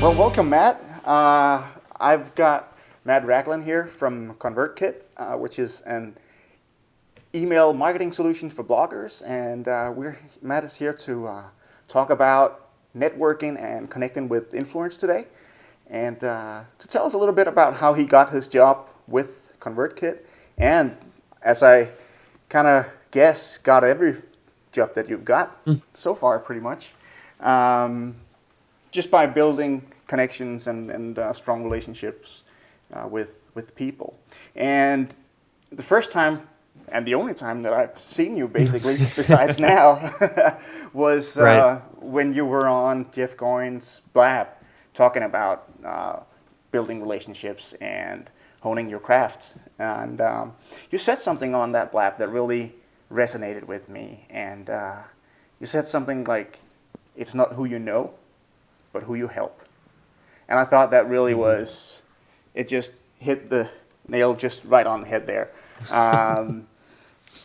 Well, welcome, Matt. I've got Matt Ragland here from ConvertKit, which is an email marketing solution for bloggers, and Matt is here to talk about networking and connecting with influencers today, and to tell us a little bit about how he got his job with ConvertKit, and as I kind of guess, got every job that you've got so far, pretty much, just by building connections and strong relationships with people. And the first time and the only time that I've seen you, basically, besides now, was Right. when you were on Jeff Goins' Blab, talking about building relationships and honing your craft. And you said something on that Blab that really resonated with me. And you said something like, "It's not who you know, but who you help." And I thought that really hmm was, it just hit the nail just right on the head there.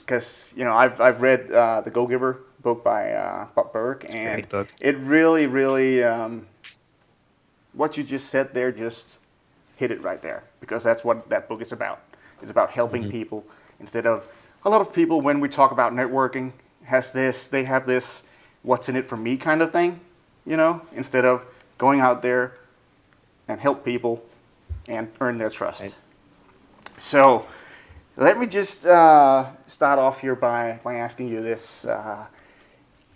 Because I've read the Go Giver book by Bob Burke, and Great book. it really what you just said there just hit it right there, because that's what that book is about. It's about helping hmm people instead of a lot of people when we talk about networking they have this what's in it for me kind of thing, instead of going out there and help people and earn their trust. Right. So let me just start off here by asking you this. I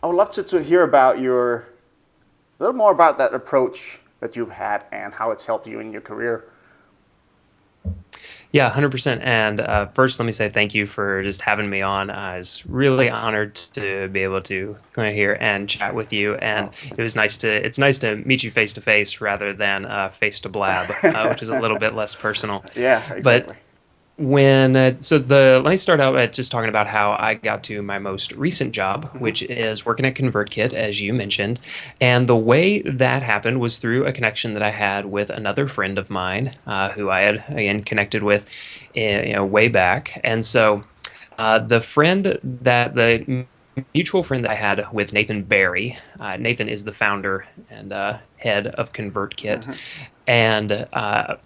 would love to hear about a little more about that approach that you've had and how it's helped you in your career. Yeah, 100%. And first, let me say thank you for just having me on. I was really honored to be able to come in here and chat with you. And Oh, it was thanks. it's nice to meet you face to face rather than face to blab, which is a little bit less personal. Yeah, But exactly. let me start out at just talking about how I got to my most recent job, Hmm. which is working at ConvertKit, as you mentioned. And the way that happened was through a connection that I had with another friend of mine, who I had again connected with, way back. And so the mutual friend that I had with Nathan Barry. Nathan is the founder and head of ConvertKit, Hmm. and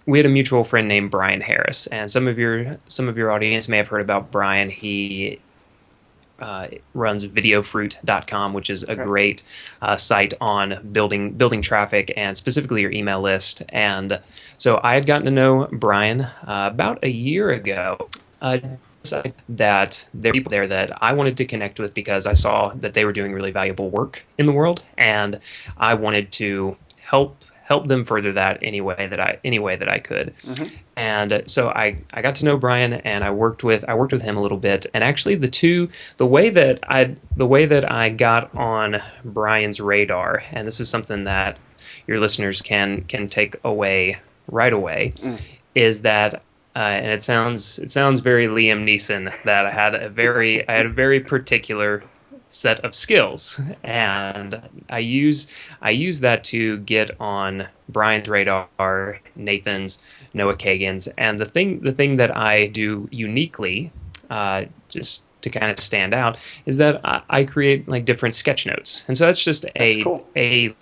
we had a mutual friend named Brian Harris. And some of your audience may have heard about Brian. He runs videofruit.com, which is a Okay. great site on building traffic and specifically your email list. And so I had gotten to know Brian about a year ago. Decided that there were people there that I wanted to connect with because I saw that they were doing really valuable work in the world, and I wanted to help them further that any way that I could. Hmm. And so I got to know Brian, and I worked with him a little bit. And actually the way that I got on Brian's radar, and this is something that your listeners can take away right away, Mm. is that and it sounds very Liam Neeson, that I had a very particular set of skills, and I use that to get on Brian's radar, Nathan's, Noah Kagan's. And the thing that I do uniquely, just to kind of stand out, is that I create like different sketch notes. And so that's just That's a cool. a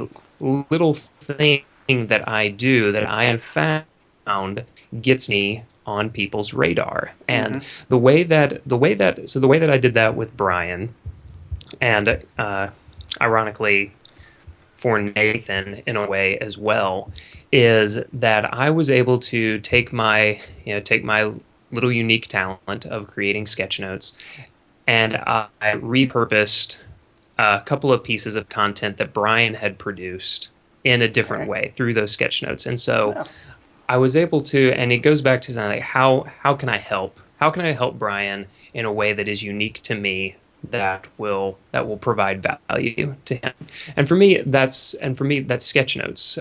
little thing that I do that I have found gets me on people's radar. Hmm. And the way that I did that with Brian, and ironically for Nathan in a way as well, is that I was able to take my little unique talent of creating sketch notes, and I repurposed a couple of pieces of content that Brian had produced in a different Okay. way through those sketch notes. And so Yeah. I was able to, and it goes back to something like how can I help? How can I help Brian in a way that is unique to me, that will provide value to him? And for me that's sketch notes.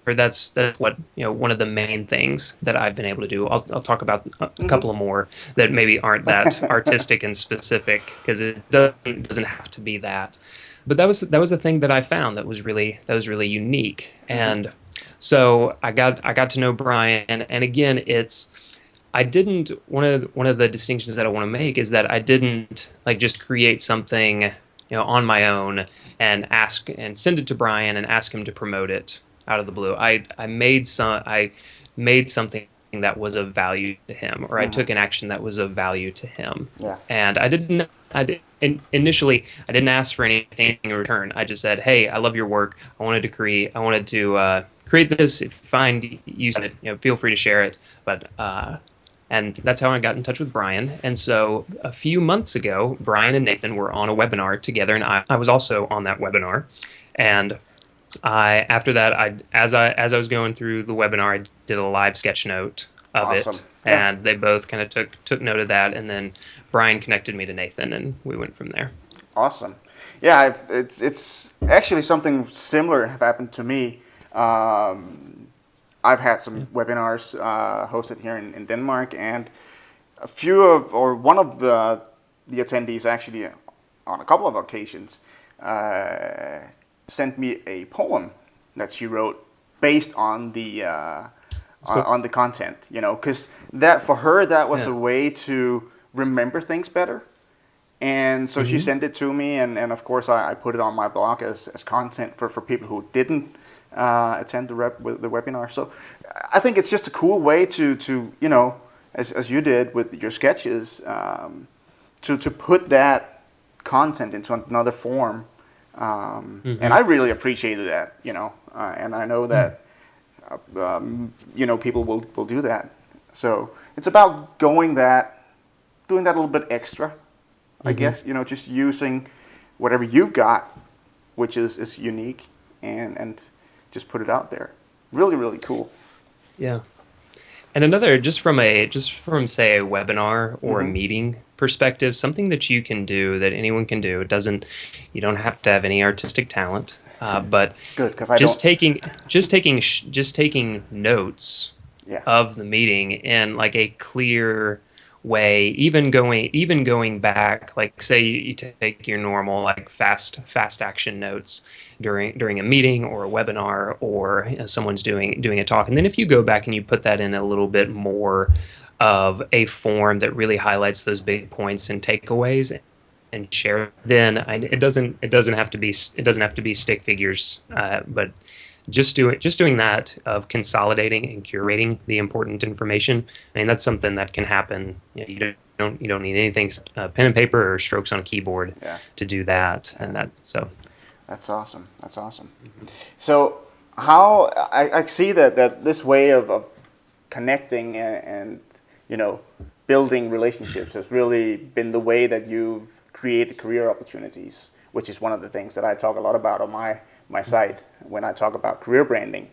Or that's what one of the main things that I've been able to do. I'll talk about a Hmm. couple of more that maybe aren't that artistic and specific, because it doesn't have to be that. But that was the thing that I found that was really unique. Hmm. And so I got to know Brian, and again, I didn't one of the distinctions that I want to make is that I didn't like just create something on my own and ask and send it to Brian and ask him to promote it. out of the blue. I made something that was of value to him, or I Hmm. took an action that was of value to him. Yeah. And initially I didn't ask for anything in return. I just said, "Hey, I love your work. I wanted to create this. If you find use of it, feel free to share it." But and that's how I got in touch with Brian. And so a few months ago, Brian and Nathan were on a webinar together, and I was also on that webinar. And after that, as I was going through the webinar, I did a live sketch note of Awesome. it, Yeah. and they both kind of took note of that. And then Brian connected me to Nathan, and we went from there. Awesome. Yeah, it's actually something similar have happened to me. I've had some webinars hosted here in Denmark, and one of the attendees actually, on a couple of occasions, sent me a poem that she wrote based on the Cool. on the content. Because that for her that was Yeah. a way to remember things better. And so she sent it to me, and of course I put it on my blog as content for people who didn't attend the webinar. So I think it's just a cool way to as you did with your sketches, to put that content into another form. And I really appreciated that, and I know that people will do that. So it's about doing that a little bit extra. I guess, just using whatever you've got, which is unique, and just put it out there. Really, really cool. Yeah. And another, just from say a webinar or a Hmm. meeting perspective, something that you can do that anyone can do. You don't have to have any artistic talent, but Good, because I just don't. taking notes Yeah. of the meeting in like a clear way, even going back, like say you take your normal like fast action notes during a meeting or a webinar, or someone's doing a talk, and then if you go back and you put that in a little bit more of a form that really highlights those big points and takeaways and share, then it doesn't have to be stick figures, but just doing that of consolidating and curating the important information. I mean, that's something that can happen. You don't need anything, pen and paper or strokes on a keyboard Yeah. to do that. Yeah. And that so That's awesome. That's awesome. So how I see that this way of connecting and building relationships has really been the way that you've created career opportunities, which is one of the things that I talk a lot about on my site when I talk about career branding,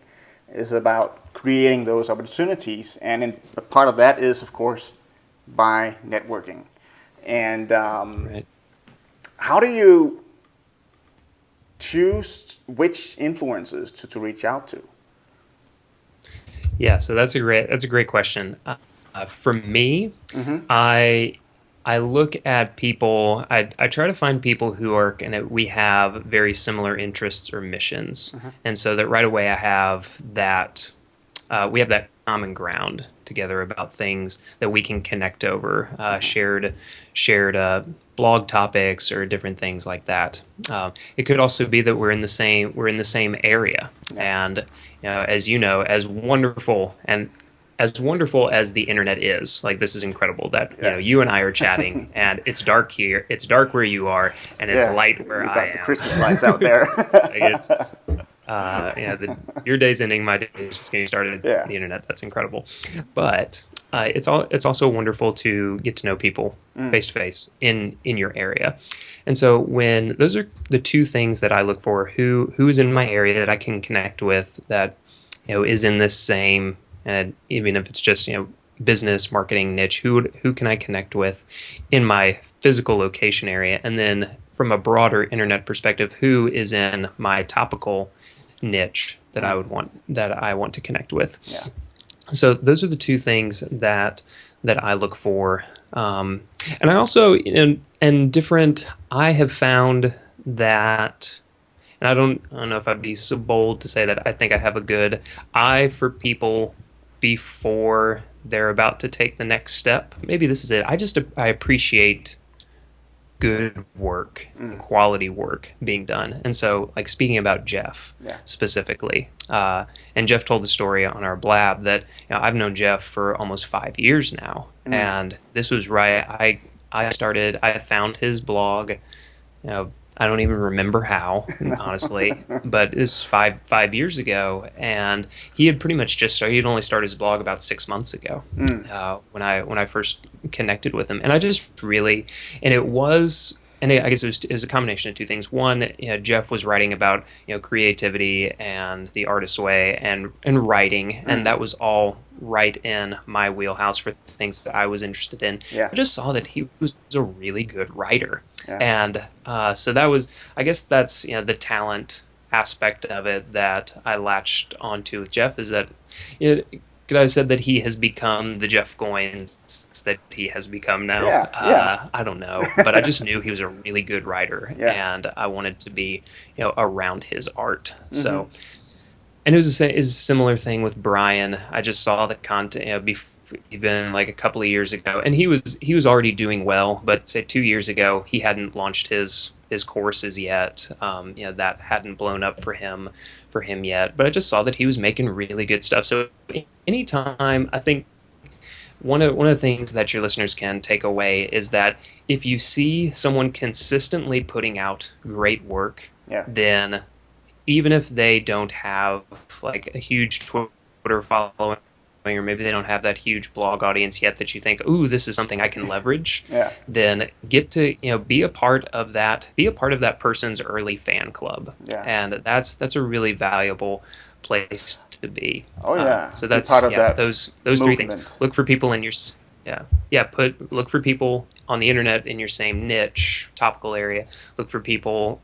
is about creating those opportunities, and a part of that is of course by networking. And right. how do you choose which influences to reach out to? Yeah, so that's a great question. For me, Mm-hmm. I look at people. I try to find people who are we have very similar interests or missions, Mm-hmm. and so that right away I have that we have that common ground together about things that we can connect over, shared blog topics or different things like that. It could also be that we're in the same area, Yeah. and as you know, as wonderful as the internet is, like this is incredible that Yeah. you and I are chatting, and it's dark here, it's dark where you are, and it's Yeah. light where You I got the am. Christmas lights out there. Like it's your day's ending, my day's just getting started. Yeah. The internet, that's incredible. But it's also wonderful to get to know people face to face in your area. And so when those are the two things that I look for, who is in my area that I can connect with, that is in this same, and even if it's just business marketing niche, who can I connect with in my physical location area, and then from a broader internet perspective, who is in my topical niche that I want to connect with. Yeah. So those are the two things that I look for. And I also and different. I have found that, and I don't know if I'd be so bold to say that I think I have a good eye for people before they're about to take the next step. Maybe this is it. I appreciate good work, quality work being done. And so, like, speaking about Jeff Yeah. specifically, and Jeff told the story on our blab that, I've known Jeff for almost 5 years now, and this was right. I found his blog. I don't even remember how, honestly, but this was five years ago, and he had pretty much just started. He'd only started his blog about 6 months ago, when I first connected with him, and I just really, and it was. And I guess it was a combination of two things. One, Jeff was writing about creativity and the artist's way and writing, and that was all right in my wheelhouse for things that I was interested in. Yeah. I just saw that he was a really good writer, Yeah. and so that was, I guess that's the talent aspect of it that I latched onto with Jeff, is that could I have said that he has become the Jeff Goins that he has become now? Yeah. I don't know, but I just knew he was a really good writer, and I wanted to be, around his art. So, and it was a similar thing with Brian. I just saw the content, even like a couple of years ago, and he was already doing well, but say 2 years ago, he hadn't launched his courses yet. That hadn't blown up for him yet, but I just saw that he was making really good stuff. So anytime, I think one of the things that your listeners can take away is that if you see someone consistently putting out great work, then even if they don't have like a huge Twitter following, or maybe they don't have that huge blog audience yet that you think, ooh, this is something I can leverage, then get to be a part of that person's early fan club. And that's a really valuable place to be. So that's part of that those movement. 3 things. Look for people in your look for people on the internet in your same niche, topical area. Look for people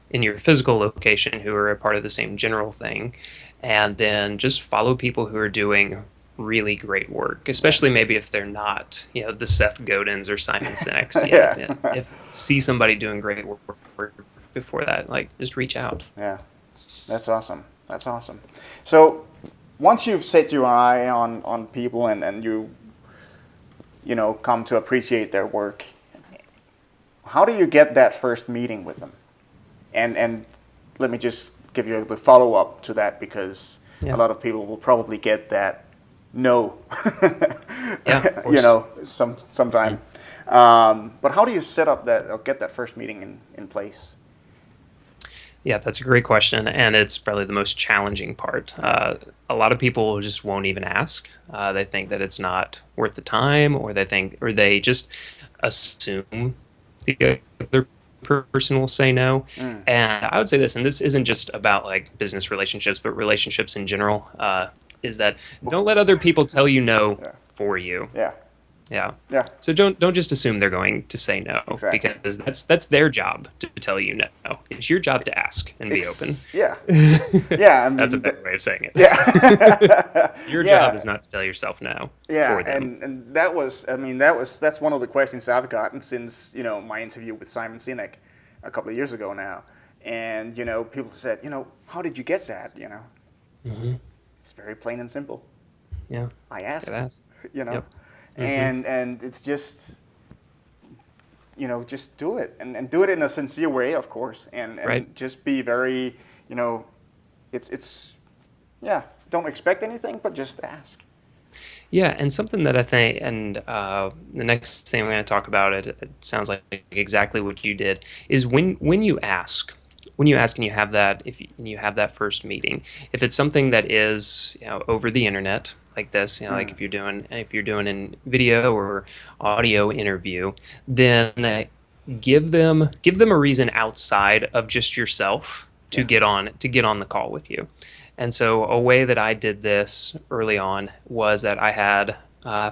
in your physical location who are a part of the same general thing, and then just follow people who are doing really great work, especially maybe if they're not the Seth Godins or Simon Sinek's yet. If see somebody doing great work before that, like, just reach out. That's awesome. So once you've set your eye on people and you come to appreciate their work, how do you get that first meeting with them? And let me just give you the follow-up to that, because a lot of people will probably get that no, sometime. But how do you set up that or get that first meeting in place? Yeah, that's a great question, and it's probably the most challenging part. A lot of people just won't even ask. They think that it's not worth the time, or they just assume the other person will say no. And I would say this, and this isn't just about like business relationships, but relationships in general, is that don't let other people tell you no for you. Yeah. So don't just assume they're going to say no, because that's their job to tell you no. It's your job to ask and be open. I mean, that's a better way of saying it. Your job is not to tell yourself no. For them. And that's one of the questions I've gotten since my interview with Simon Sinek a couple of years ago now, and people said, how did you get that? It's very plain and simple. I asked. And it's just, just do it, and do it in a sincere way, of course, and just be very, don't expect anything, but just ask. Yeah, and something that I think, and the next thing I'm going to talk about, it sounds like exactly what you did, is when you ask and you have that, you have that first meeting, if it's something that is over the internet like this, like if you're doing a video or audio interview, then give them a reason outside of just yourself to get on the call with you. And so a way that I did this early on was that I had,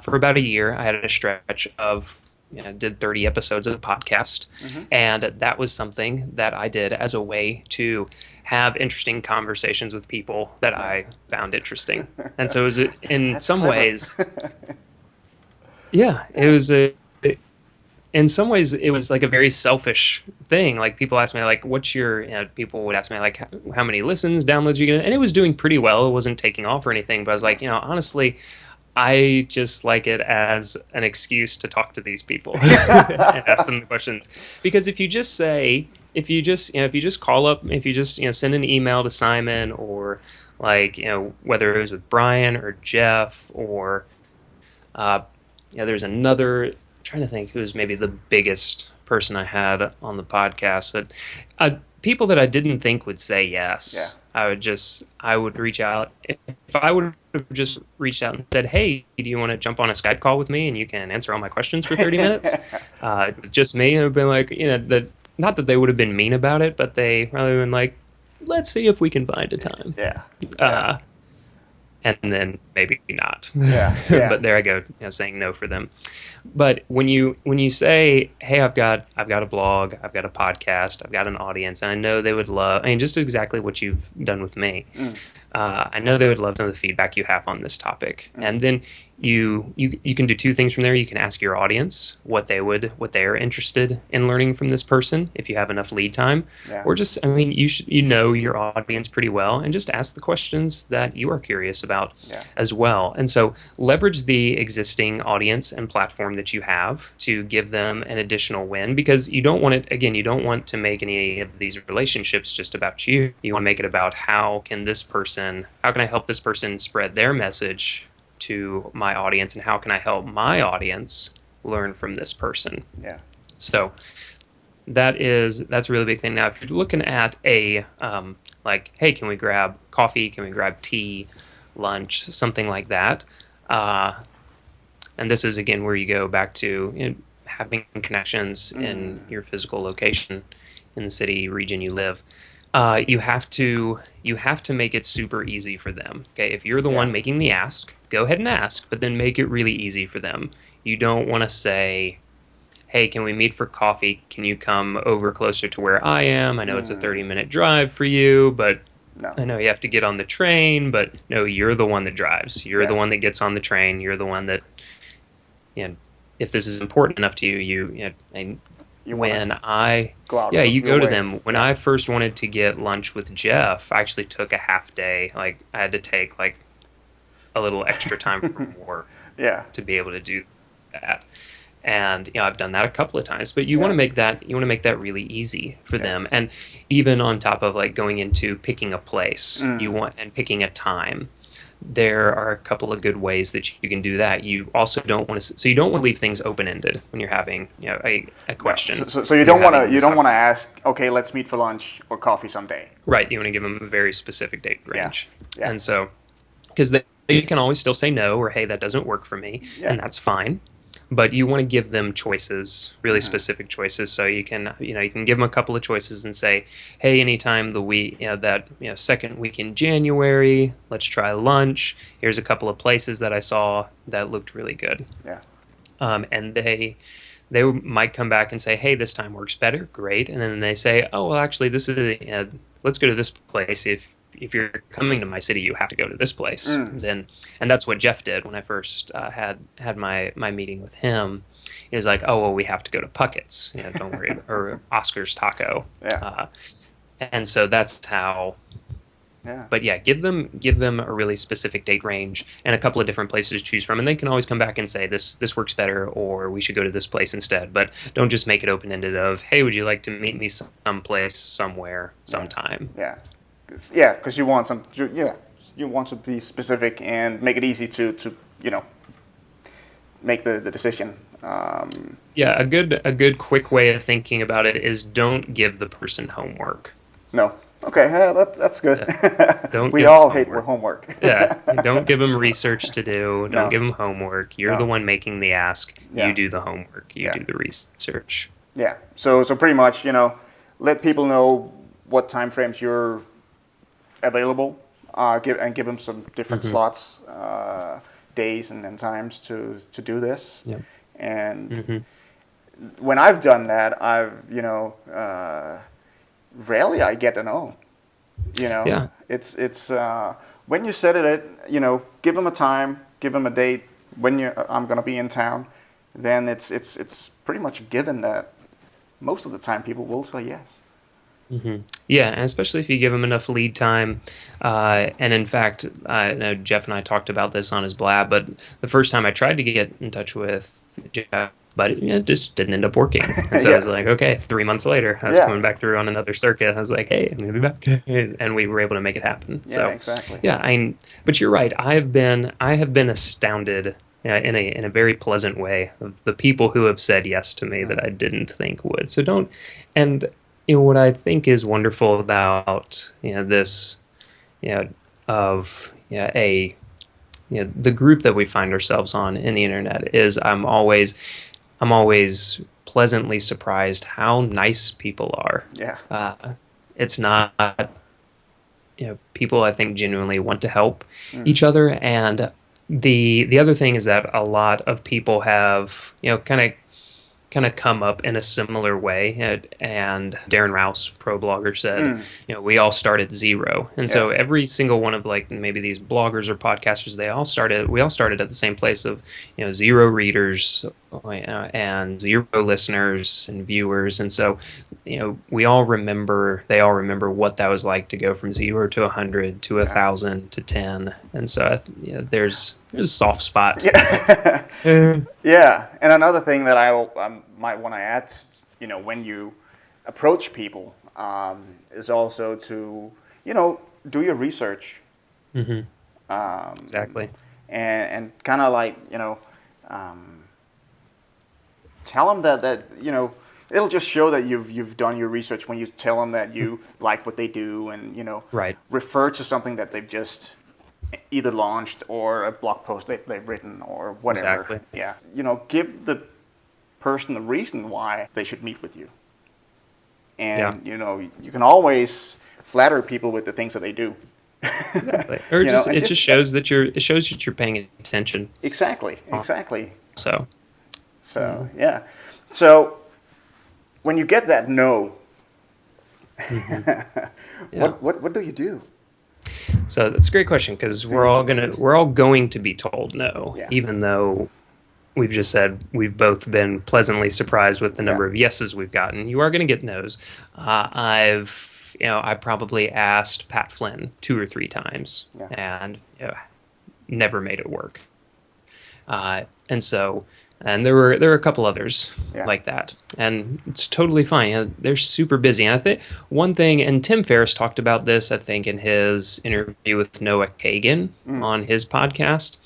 for about a year, I had a stretch of, did 30 episodes of the podcast. And that was something that I did as a way to have interesting conversations with people that I found interesting. And so it was, in some ways, in some ways, it was like a very selfish thing. Like, people ask me, like, people would ask me, like, how many listens, downloads you get? And it was doing pretty well. It wasn't taking off or anything. But I was like, honestly, I just like it as an excuse to talk to these people and ask them the questions. Because if you just say, if you just call up, if you just, send an email to Simon or like, whether it was with Brian or Jeff or, uh, there's another, I'm trying to think who's maybe the biggest person I had on the podcast, but people that I didn't think would say Yeah. yes. I would reach out. If I would have just reached out and said, "Hey, do you want to jump on a Skype call with me and you can answer all my questions for 30 minutes?" Just me, it would have been like, that. Not that they would have been mean about it, but they rather than like, "Let's see if we can find a time." Yeah. Yeah. Uh, and then maybe not. Yeah. Yeah. But there I go, saying no for them. But when you say, "Hey, I've got a blog, I've got a podcast, I've got an audience," and I know they would love, I mean, just exactly what you've done with me. Mm. I know they would love some of the feedback you have on this topic, and then you can do two things from there. You can ask your audience what they are interested in learning from this person if you have enough lead time, Yeah. or just, I mean, you know your audience pretty well, and just ask the questions that you are curious about Yeah. as well. And so leverage the existing audience and platform that you have to give them an additional win, because you don't want it, again, you don't want to make any of these relationships just about you. You want to make it about how can I help this person spread their message to my audience, and how can I help my audience learn from this person. Yeah. So that's a really big thing. Now, if you're looking at a like, hey, can we grab coffee? Can we grab tea, lunch, something like that? And this is again where you go back to, having connections in your physical location, in the city region you live. You have to make it super easy for them. Okay, if you're the Yeah. one making the ask, go ahead and ask, but then make it really easy for them. You don't want to say, "Hey, can we meet for coffee? Can you come over closer to where I am? I know it's a 30-minute drive for you, but No. I know you have to get on the train." But no, you're the one that drives. You're Yeah. the one that gets on the train. You're the one that, if this is important enough to you, and You wanna when I, go out yeah, of you your go to way. them. When Yeah. I first wanted to get lunch with Jeff, I actually took a half day. Like, I had to take like a little extra time from work Yeah. to be able to do that. And I've done that a couple of times, but you Yeah. want to make that really easy for Yeah. them. And even on top of like going into picking a place, Mm. and picking a time, there are a couple of good ways that you can do that. You also don't want to, so you don't want to leave things open ended when you're having a question. So you When don't you're want to having you this don't want to ask, okay, let's meet for lunch or coffee someday. Right. You want to give them a very specific date range. Yeah. And so, because they can always still say no, or, "Hey, that doesn't work for me," Yeah. and that's fine. But you want to give them choices, really specific choices. So you can give them a couple of choices and say, "Hey, anytime the week, that, second week in January, let's try lunch. Here's a couple of places that I saw that looked really good." Yeah. And they might come back and say, "Hey, this time works better." Great. And then they say, "Oh, well, actually, this is let's go to this place. If you're coming to my city, you have to go to this place." Then, and that's what Jeff did when I first had my meeting with him. He was like, "Oh, well, we have to go to Puckett's. Don't worry," or Oscar's Taco. Yeah. And so that's how. Yeah. But yeah, give them a really specific date range and a couple of different places to choose from, and they can always come back and say, this works better, or we should go to this place instead. But don't just make it open ended of, "Hey, would you like to meet me someplace, somewhere, sometime?" Yeah. Yeah, because you want you want to be specific and make it easy to make the decision. Yeah, a good quick way of thinking about it is, don't give the person homework. No. Okay, yeah, that's good. Don't We give all them hate homework. homework. Yeah, don't give them research to do. Don't No. give them homework. You're No. the one making the ask. Yeah. You do the homework. You Yeah. do the research. Yeah. So pretty much, let people know what time frames you're available. Give them some different slots, days and times to do this. Yep. And when I've done that, rarely I get a no. Yeah. It's when you set it at, give them a time, give them a date when I'm gonna be in town, then it's pretty much a given that most of the time people will say yes. Yeah, and especially if you give them enough lead time. And in fact, I know Jeff and I talked about this on his blab, but the first time I tried to get in touch with Jeff, but it just didn't end up working. And so I was Yeah. like, okay, 3 months later, I was Yeah. coming back through on another circuit. I was like, hey, I'm going to be back. And we were able to make it happen. Yeah, So, exactly. yeah, but you're right. I have been astounded in a very pleasant way of the people who have said yes to me Mm. that I didn't think would. So don't, and what I think is wonderful about this, you know, of a the group that we find ourselves on in the internet is I'm always pleasantly surprised how nice people are. Yeah. It's not people I think genuinely want to help Mm. each other, and the other thing is that a lot of people have kind of come up in a similar way. And Darren Rouse, pro blogger, said, Mm. we all start at zero. And Yeah. so every single one of like maybe these bloggers or podcasters, we all started at the same place of, zero readers and zero listeners and viewers. And so, they all remember what that was like to go from 0 to 100 to Yeah. 1,000 to 10. And so, there's a soft spot. Yeah. Yeah. And another thing that I might want to add, when you approach people, is also to, do your research. Hmm. Um, Exactly. and kind of like, um, tell them that, it'll just show that you've done your research when you tell them that you like what they do, and, Right. refer to something that they've just either launched or a blog post they've written or whatever. Exactly. Yeah. Give the person the reason why they should meet with you. And, you can always flatter people with the things that they do. Exactly. Or it just shows that you're paying attention. Exactly. Exactly. So So, yeah. So, when you get that no, yeah. what do you do? So that's a great question, because we're all going to be told no, Yeah. even though we've just said we've both been pleasantly surprised with the number Yeah. of yeses we've gotten. You are going to get nos. I probably asked Pat Flynn 2 or 3 times, Yeah. and never made it work. And so, and there were a couple others Yeah. like that, and it's totally fine. They're super busy, and I think one thing, and Tim Ferriss talked about this, I think, in his interview with Noah Kagan on his podcast,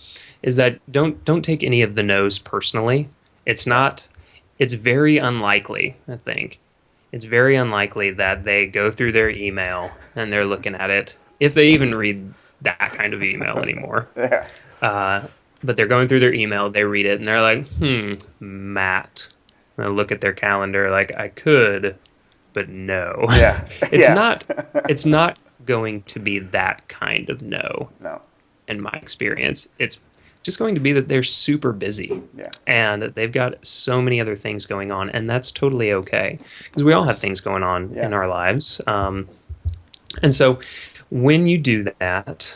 is that don't take any of the no's personally. It's very unlikely, I think. It's very unlikely that they go through their email and they're looking at it, if they even read that kind of email anymore. Yeah. But they're going through their email, they read it, and they're like, Matt. And they look at their calendar like, I could, but no. Yeah. It's Yeah. not going to be that kind of no, No. in my experience. It's just going to be that they're super busy. Yeah. And they've got so many other things going on, and that's totally okay, because we all have things going on in our lives. And so when you do that,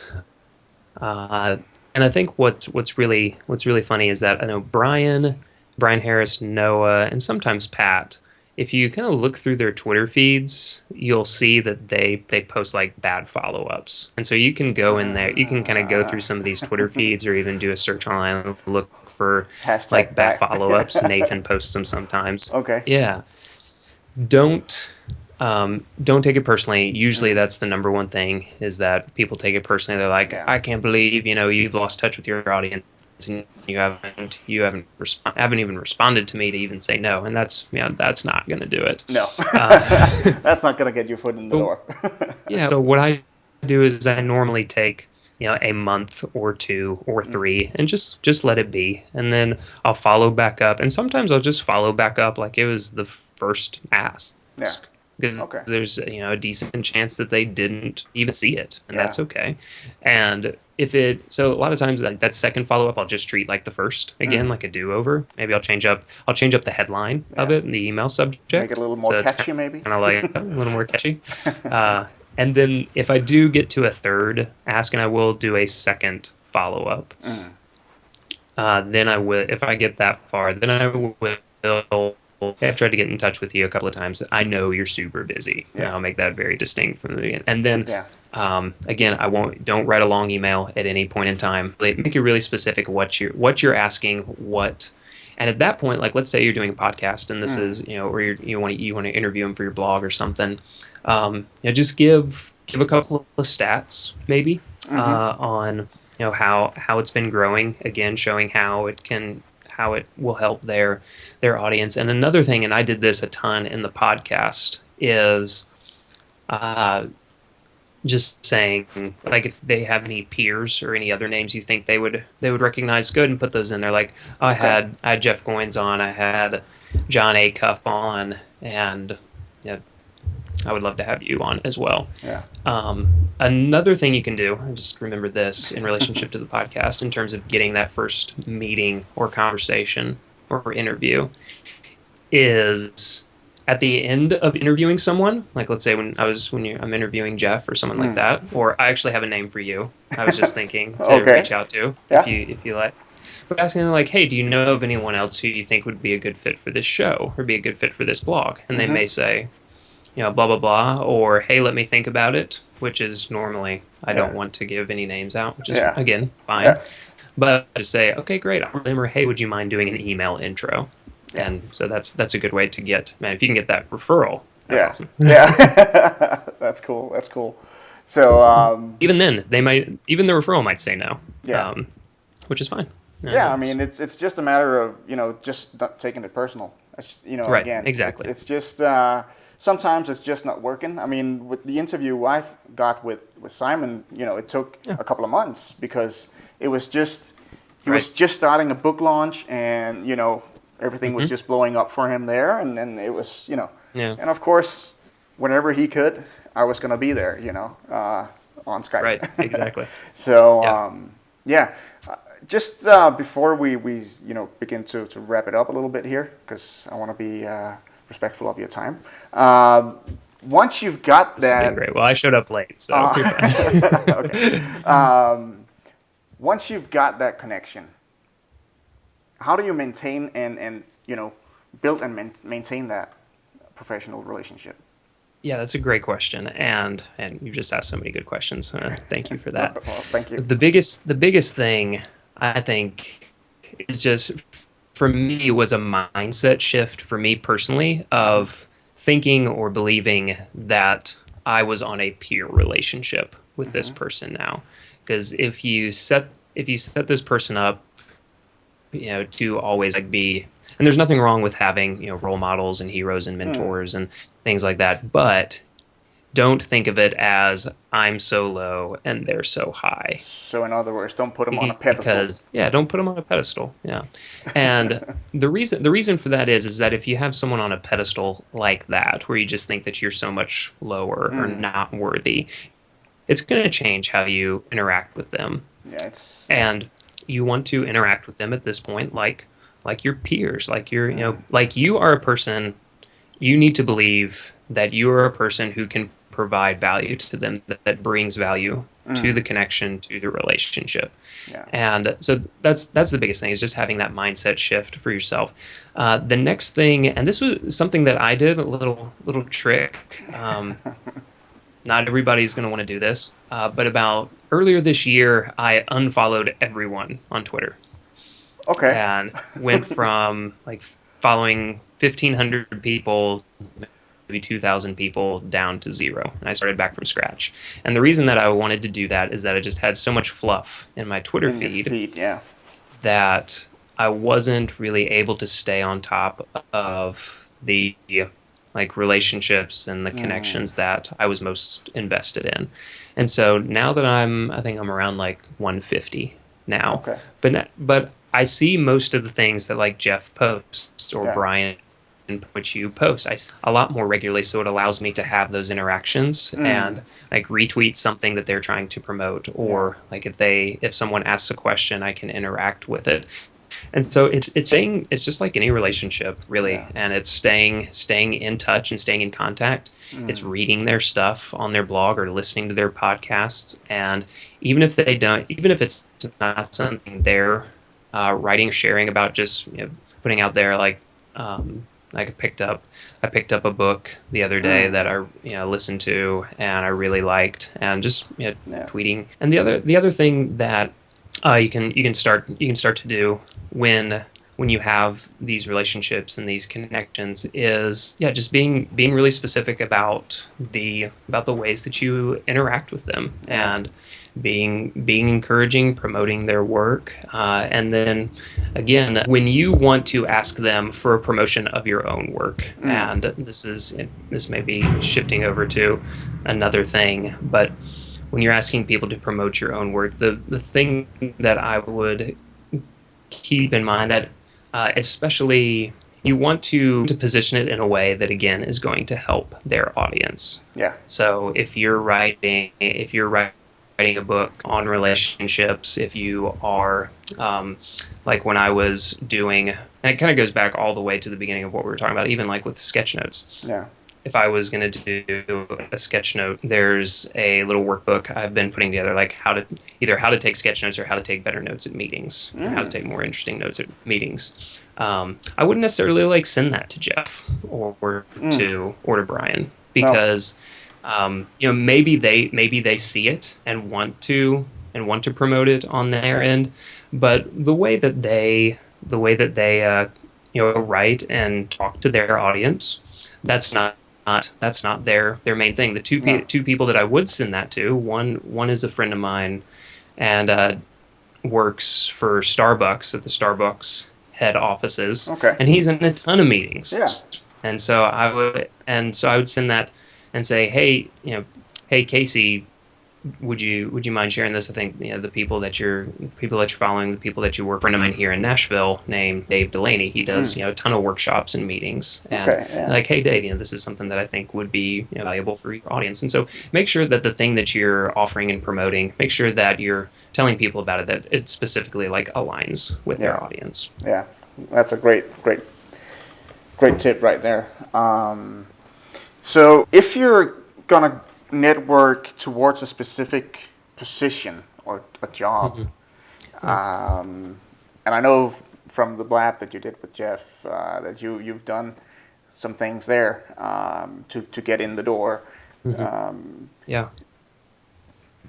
and I think what's really funny is that I know Brian Harris, Noah, and sometimes Pat, if you kind of look through their Twitter feeds, you'll see that they post like bad follow-ups. And so you can go in there, you can kind of go through some of these Twitter feeds, or even do a search online and look for Hashtag like bad back. follow-ups. Nathan posts them sometimes. Okay. Yeah. Don't take it personally. Usually that's the number one thing, is that people take it personally. They're like, Yeah. I can't believe, you've lost touch with your audience, and you haven't even responded to me to even say no. And that's not going to do it. No. That's not going to get your foot in the door. Yeah. So what I do is I normally take, a month or 2 or 3 and just let it be. And then I'll follow back up. And sometimes I'll just follow back up like it was the first ask. Yeah. Because Okay. there's a decent chance that they didn't even see it, and Yeah. that's okay. And so a lot of times, like, that second follow up, I'll just treat like the first again, like a do over. Maybe I'll change up the headline of Yeah. it and the email subject, Make it a little more it's catchy, maybe. kind of like a little more catchy. And then if I do get to a third ask, and I will do a second follow up, then I will. If I get that far, then I will "Hey, I've tried to get in touch with you a couple of times. I know you're super busy." And Yeah. I'll make that very distinct from the beginning. And then, Yeah. again, don't write a long email at any point in time. Make it really specific what you're asking, and at that point, like let's say you're doing a podcast and this is, or you want to interview them for your blog or something. Just give a couple of stats maybe on how it's been growing. Again, showing how it will help their audience. And another thing, and I did this a ton in the podcast, is uh, just saying, like, if they have any peers or any other names you think they would recognize, good, and put those in there. Like, oh, I had Jeff Goins on, I had John A. Cuff on, and yeah, I would love to have you on as well. Yeah. Another thing you can do, I just remember this in relationship to the podcast, in terms of getting that first meeting or conversation or interview, is at the end of interviewing someone, like let's say I'm interviewing Jeff or someone like that, or I actually have a name for you. I was just thinking to reach out to if you like. But asking them like, hey, do you know of anyone else who you think would be a good fit for this show or be a good fit for this blog? And they may say, blah, blah, blah, or hey, let me think about it, which is normally, I don't want to give any names out, which is, again, fine. Yeah. But I just say, okay, great, I'll remember, hey, would you mind doing an email intro? And so that's a good way to get, man, if you can get that referral, that's awesome. Yeah. That's cool. That's cool. So even then, even the referral might say no. Yeah. Which is fine. Yeah, I mean, it's just a matter of, just not taking it personal. Right, again, exactly. It's just, sometimes it's just not working. I mean, with the interview I got with Simon, it took a couple of months because it was just, he was just starting a book launch and, everything was just blowing up for him there. And then it was, and of course, whenever he could, I was going to be there, on Skype. Right, exactly. So, just before we begin to wrap it up a little bit here, because I want to be respectful of your time. Once you've got that, great. Well, I showed up late, so okay. Once you've got that connection, how do you maintain and build and maintain that professional relationship? Yeah, that's a great question, and you just asked so many good questions. Thank you for that. Well, thank you. The biggest thing I think is just, for me, was a mindset shift for me personally of thinking or believing that I was on a peer relationship with this person now. Because if you set this person up, to always be, and there's nothing wrong with having role models and heroes and mentors and things like that, but don't think of it as I'm so low and they're so high. So in other words, don't put them on a pedestal. Don't put them on a pedestal. Yeah. And the reason for that is that if you have someone on a pedestal like that, where you just think that you're so much lower or not worthy, it's going to change how you interact with them. Yeah, and you want to interact with them at this point like your peers, like like you are a person. You need to believe that you are a person who can provide value to them, that brings value to the connection, to the relationship. Yeah. And so that's the biggest thing, is just having that mindset shift for yourself. The next thing, and this was something that I did, a little trick. Not everybody's going to want to do this, but about earlier this year, I unfollowed everyone on Twitter. Okay. And went from like following 1,500 people, maybe 2,000 people, down to 0. And I started back from scratch. And the reason that I wanted to do that is that I just had so much fluff in my Twitter feed that I wasn't really able to stay on top of the relationships and the connections that I was most invested in. And so now that I think I'm around 150 now. Okay. But I see most of the things that Jeff posts or Brian, which you post, I see a lot more regularly. So it allows me to have those interactions and retweet something that they're trying to promote, or if someone asks a question, I can interact with it. And so it's just like any relationship, really, and it's staying in touch and staying in contact. It's reading their stuff on their blog or listening to their podcasts, and even if it's not something they're writing or sharing about, just putting out there Like I picked up a book the other day that I listened to and I really liked, and just Yeah. tweeting. And the other thing that you can start to do when you have these relationships and these connections is just being really specific about the ways that you interact with them, Yeah. and being encouraging, promoting their work, and then again, when you want to ask them for a promotion of your own work, and this may be shifting over to another thing, but when you're asking people to promote your own work, the thing that I would keep in mind that especially you want to position it in a way that again is going to help their audience. Yeah. So if you're writing a book on relationships, if you are like when I was doing, and it kind of goes back all the way to the beginning of what we were talking about, even like with sketch notes. Yeah. If I was going to do a sketch note, there's a little workbook I've been putting together, like how to take sketch notes or how to take better notes at meetings, or how to take more interesting notes at meetings. I wouldn't necessarily like send that to Jeff or to Brian, because maybe they see it and want to promote it on their end, but the way that they write and talk to their audience, that's not their main thing. The two people that I would send that to, one is a friend of mine, and works for Starbucks at the Starbucks head offices, Okay. and he's in a ton of meetings. Yeah. And so I would send that and say, hey Casey, would you mind sharing this? I think the people that you're following, the people that you work, a friend of mine here in Nashville named Dave Delaney, he does a ton of workshops and meetings, and like, hey Dave, this is something that I think would be valuable for your audience. And so make sure that the thing that you're offering and promoting, make sure that you're telling people about it, that it specifically like aligns with their audience. Yeah, that's a great tip right there. So if you're gonna network towards a specific position or a job, and I know from the blab that you did with Jeff that you've done some things there to get in the door.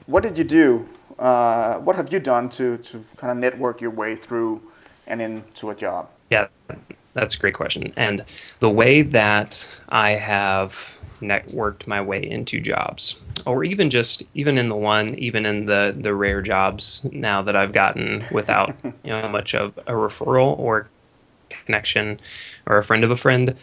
What did you do? What have you done to kind of network your way through and into a job? Yeah, that's a great question. And the way that I have networked my way into jobs, or even in the rare jobs now that I've gotten without much of a referral or connection or a friend of a friend,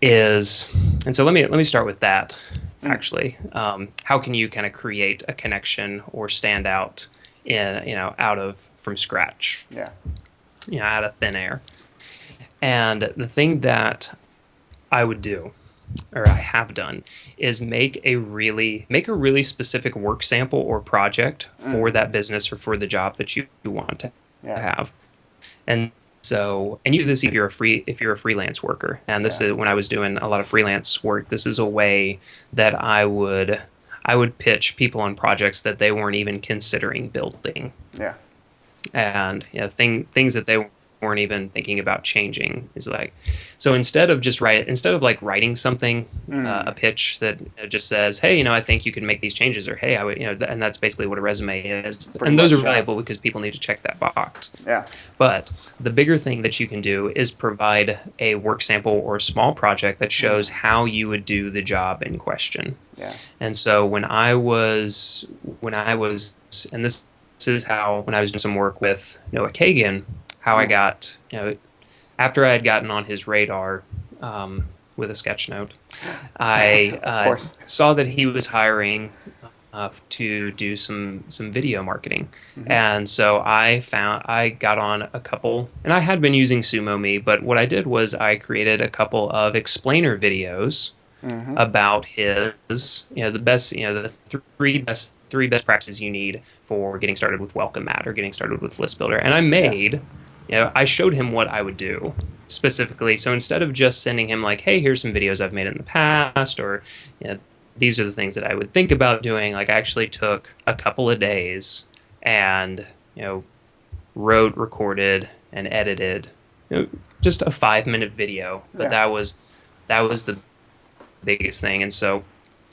is, and so let me start with that. Actually, how can you kind of create a connection or stand out from scratch? Out of thin air. And the thing that I would do, or I have done, is make a really specific work sample or project for that business or for the job that you want to have. And so, and you do this if you're a freelance worker. And this is when I was doing a lot of freelance work. This is a way that I would pitch people on projects that they weren't even considering building. And things that they weren't even thinking about changing, is like, so instead of writing something, a pitch that just says, hey, I think you can make these changes, or hey, I would, and that's basically what a resume is. And those are valuable because people need to check that box. But the bigger thing that you can do is provide a work sample or a small project that shows how you would do the job in question. And so when I was, and this is how, when I was doing some work with Noah Kagan, how I got, after I had gotten on his radar with a sketch note, I saw that he was hiring to do some video marketing. And so I got on a couple, and I had been using SumoMe, but what I did was I created a couple of explainer videos about his, the three best practices you need for getting started with Welcome Mat or getting started with List Builder. And I made, I showed him what I would do specifically. So instead of just sending him like, hey, here's some videos I've made in the past, or these are the things that I would think about doing, like I actually took a couple of days and wrote, recorded, and edited just a 5-minute video, but Yeah. that was the biggest thing. And so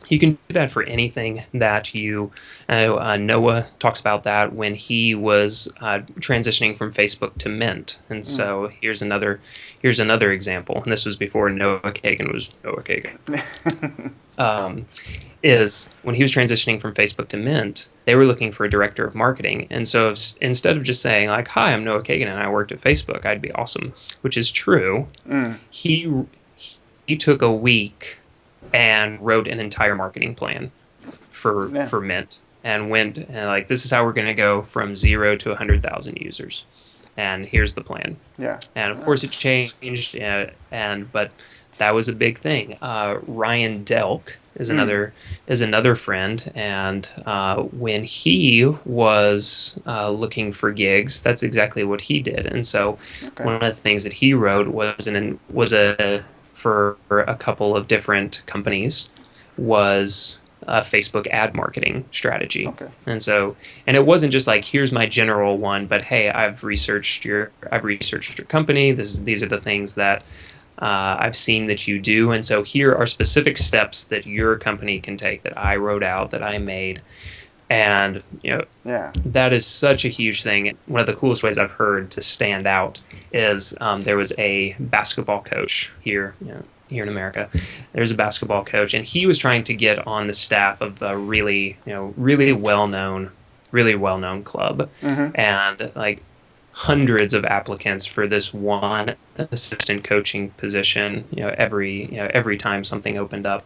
you can do that for anything that you. I know Noah talks about that when he was transitioning from Facebook to Mint, and Mm. so here's another example. And this was before Noah Kagan was Noah Kagan. Um, is when he was transitioning from Facebook to Mint, they were looking for a director of marketing. And so instead of just saying like, "Hi, I'm Noah Kagan and I worked at Facebook, I'd be awesome," which is true, Mm. he took a week and wrote an entire marketing plan for Yeah. for Mint and went and like, this is how we're going to go from 0 to 100,000 users, and here's the plan. Yeah. And of course it changed, but that was a big thing. Ryan Delk Mm. is another friend, and when he was looking for gigs, that's exactly what he did. And so Okay. one of the things that he wrote was a for a couple of different companies was a Facebook ad marketing strategy. Okay. And it wasn't just like, here's my general one, but hey, I've researched your company. These are the things that I've seen that you do, and so here are specific steps that your company can take that I wrote out, that I made. And Yeah. that is such a huge thing. One of the coolest ways I've heard to stand out is there was a basketball coach here in America. There's a basketball coach, and he was trying to get on the staff of a really well known club, Mm-hmm. and like hundreds of applicants for this one assistant coaching position. Every time something opened up.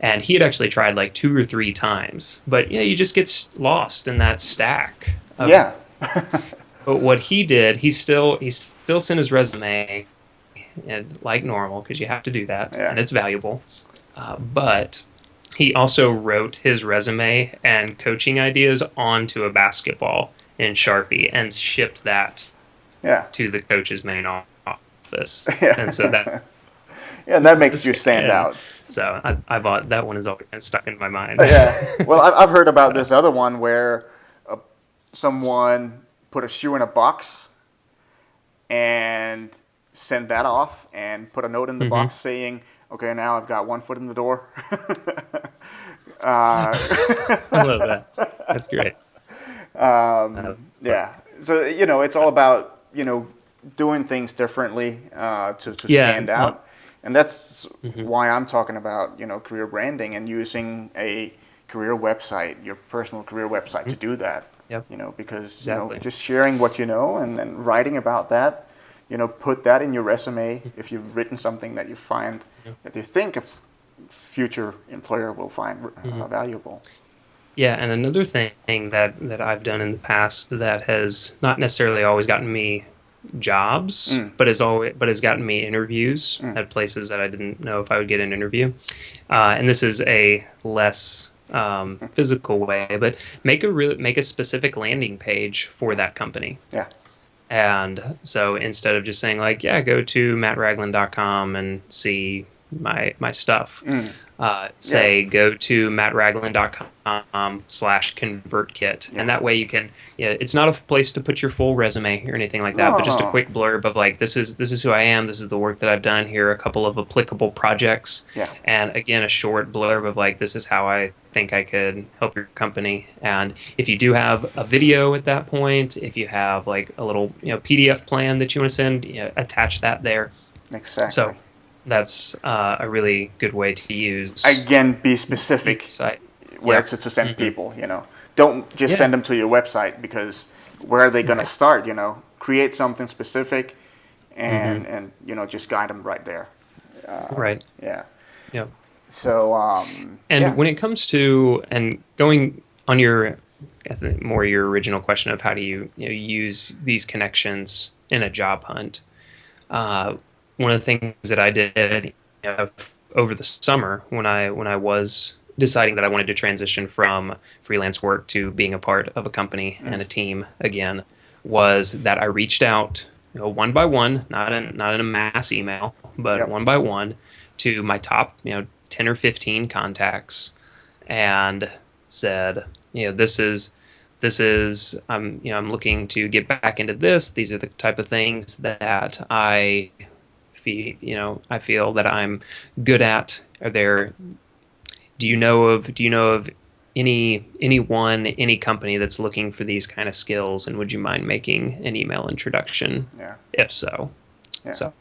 And he had actually tried like 2 or 3 times, but you just get lost in that stack. Yeah. But what he did, he still sent his resume, and like normal, because you have to do that, Yeah. and it's valuable. But he also wrote his resume and coaching ideas onto a basketball in Sharpie and shipped that Yeah. to the coach's main office. Yeah. And so that Yeah, that makes you stand and out. so I bought that one, is always kind of stuck in my mind. Yeah. Well, I've heard about this other one where someone put a shoe in a box and sent that off and put a note in the Hmm. box saying, "Okay, now I've got one foot in the door." I love that. That's great. Uh, Yeah. So it's all about doing things differently to yeah. stand out, and that's Mhm. why I'm talking about career branding and using a career website, your personal career website, to do that. Yep. Because Exactly. just sharing what you know and then writing about that. Put that in your resume if you've written something that you find that you think a future employer will find valuable. Yeah, and another thing that I've done in the past that has not necessarily always gotten me jobs, Mm, but has gotten me interviews mm, at places that I didn't know if I would get an interview. And this is a less physical way, but make a specific landing page for that company. yeah. And so instead of just saying like, yeah, go to mattragland.com and see my stuff, Mm, yeah. say go to mattragland.com/convertkit, Yeah. and that way you can. It's not a place to put your full resume or anything like that, No, but just a no. quick blurb of like, this is who I am, this is the work that I've done. Here are a couple of applicable projects, Yeah. and again a short blurb of like, this is how I think I could help your company. And if you do have a video at that point, if you have like a little PDF plan that you want to send, attach that there. Exactly. So that's a really good way to use Again, be use the specific site. where Yeah. to send Hmm. people. Don't just Yeah. send them to your website because where are they going to Right. start? Create something specific Hmm. and just guide them right there. Right. Yeah. Yeah. So And yeah. when it comes to and going on your, I think more your original question of how do you use these connections in a job hunt. Uh, One of the things that I did over the summer when I was deciding that I wanted to transition from freelance work to being a part of a company Mm, and a team again was that I reached out, one by one, not in a mass email, but yep. one by one, to my top 10 or 15 contacts, and said, this is I'm looking to get back into this. These are the type of things that I I feel that I'm good at? Do you know of any company that's looking for these kind of skills, and would you mind making an email introduction? Yeah. If so. Yeah. So.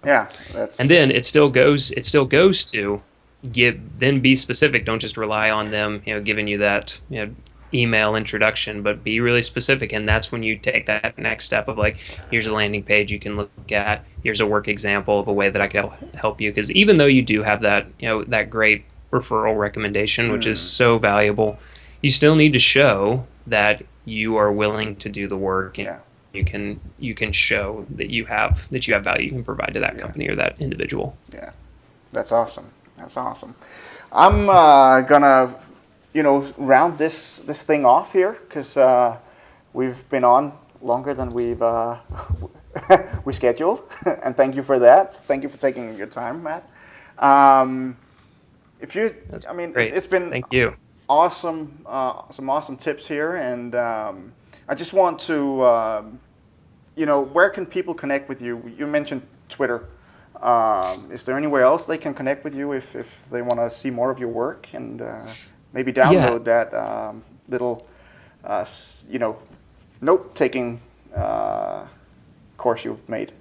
Yeah. That's. And then it still goes to be specific. Don't just rely on them, giving you that, email introduction, but be really specific. And that's when you take that next step of like, here's a landing page you can look at. Here's a work example of a way that I can help you. Because even though you do have that, that great referral recommendation, which is so valuable, you still need to show that you are willing to do the work. And you can show that you have value you can provide to that company or that individual. Yeah, that's awesome. That's awesome. I'm gonna, round this thing off here because we've been on longer than we scheduled, and thank you for that. Thank you for taking your time, Matt. Great. It's been thank you. Awesome, some awesome tips here, and I just want to, where can people connect with you? You mentioned Twitter. Is there anywhere else they can connect with you if they want to see more of your work and maybe download that little, note-taking course you've made?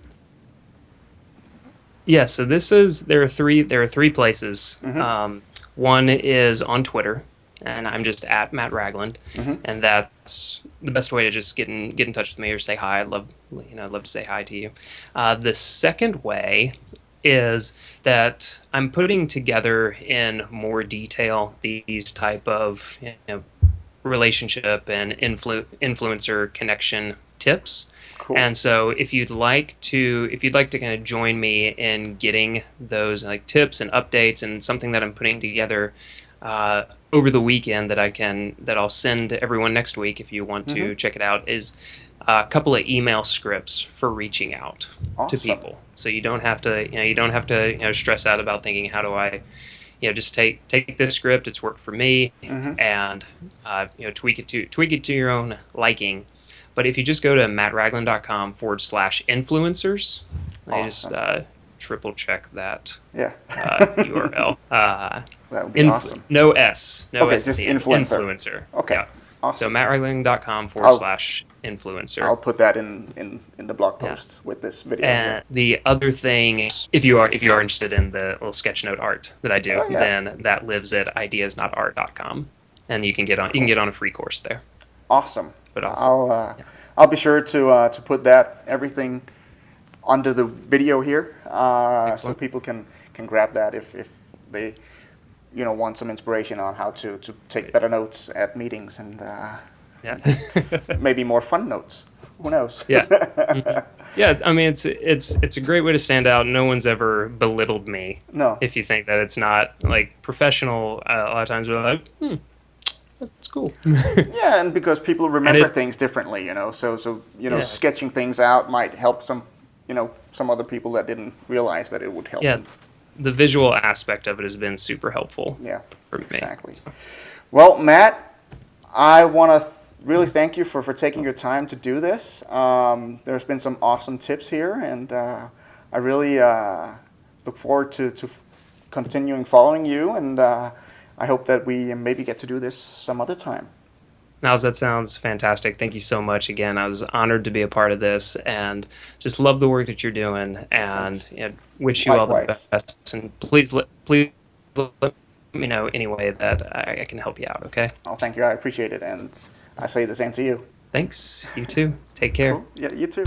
Yeah, so there are three places. Mm-hmm. One is on Twitter, and I'm just at Matt Ragland, and that's the best way to just get in touch with me or say hi. I'd love to say hi to you. The second way is that I'm putting together in more detail these type of relationship and influencer connection tips. Cool. And so if you'd like to kind of join me in getting those like tips and updates and something that I'm putting together over the weekend that I'll send everyone next week if you want to check it out, is a couple of email scripts for reaching out to people. So you don't have to stress out about thinking, how do I just take this script, it's worked for me, and tweak it to your own liking. But if you just go to mattragland.com/influencers, I just triple check that URL. That would be awesome. No S. Okay, just influencer. Okay. Yeah. Awesome. So mattragland.com/influencer. I'll put that in the blog post with this video. And the other thing is, if you are interested in the little sketchnote art that I do, then that lives at ideasnotart.com, and you can get on a free course there. Awesome. But also, I'll be sure to put everything under the video here, so people can grab that if they want some inspiration on how to take better notes at meetings and maybe more fun notes. Who knows? Yeah. Yeah, I mean, it's a great way to stand out. No one's ever belittled me. No. If you think that it's not like professional, a lot of times we're like, that's cool. Yeah, and because people remember things differently, so sketching things out might help some other people that didn't realize that it would help them. The visual aspect of it has been super helpful. Yeah, for me. Exactly. Well, Matt, I want to really thank you for taking your time to do this. There's been some awesome tips here, and I really look forward to continuing following you, and I hope that we maybe get to do this some other time. Niles, that sounds fantastic. Thank you so much again. I was honored to be a part of this, and just love the work that you're doing, and wish you all the best. And please let me know any way that I can help you out, okay? Oh, thank you. I appreciate it, and I say the same to you. Thanks. You too. Take care. Cool. Yeah, you too.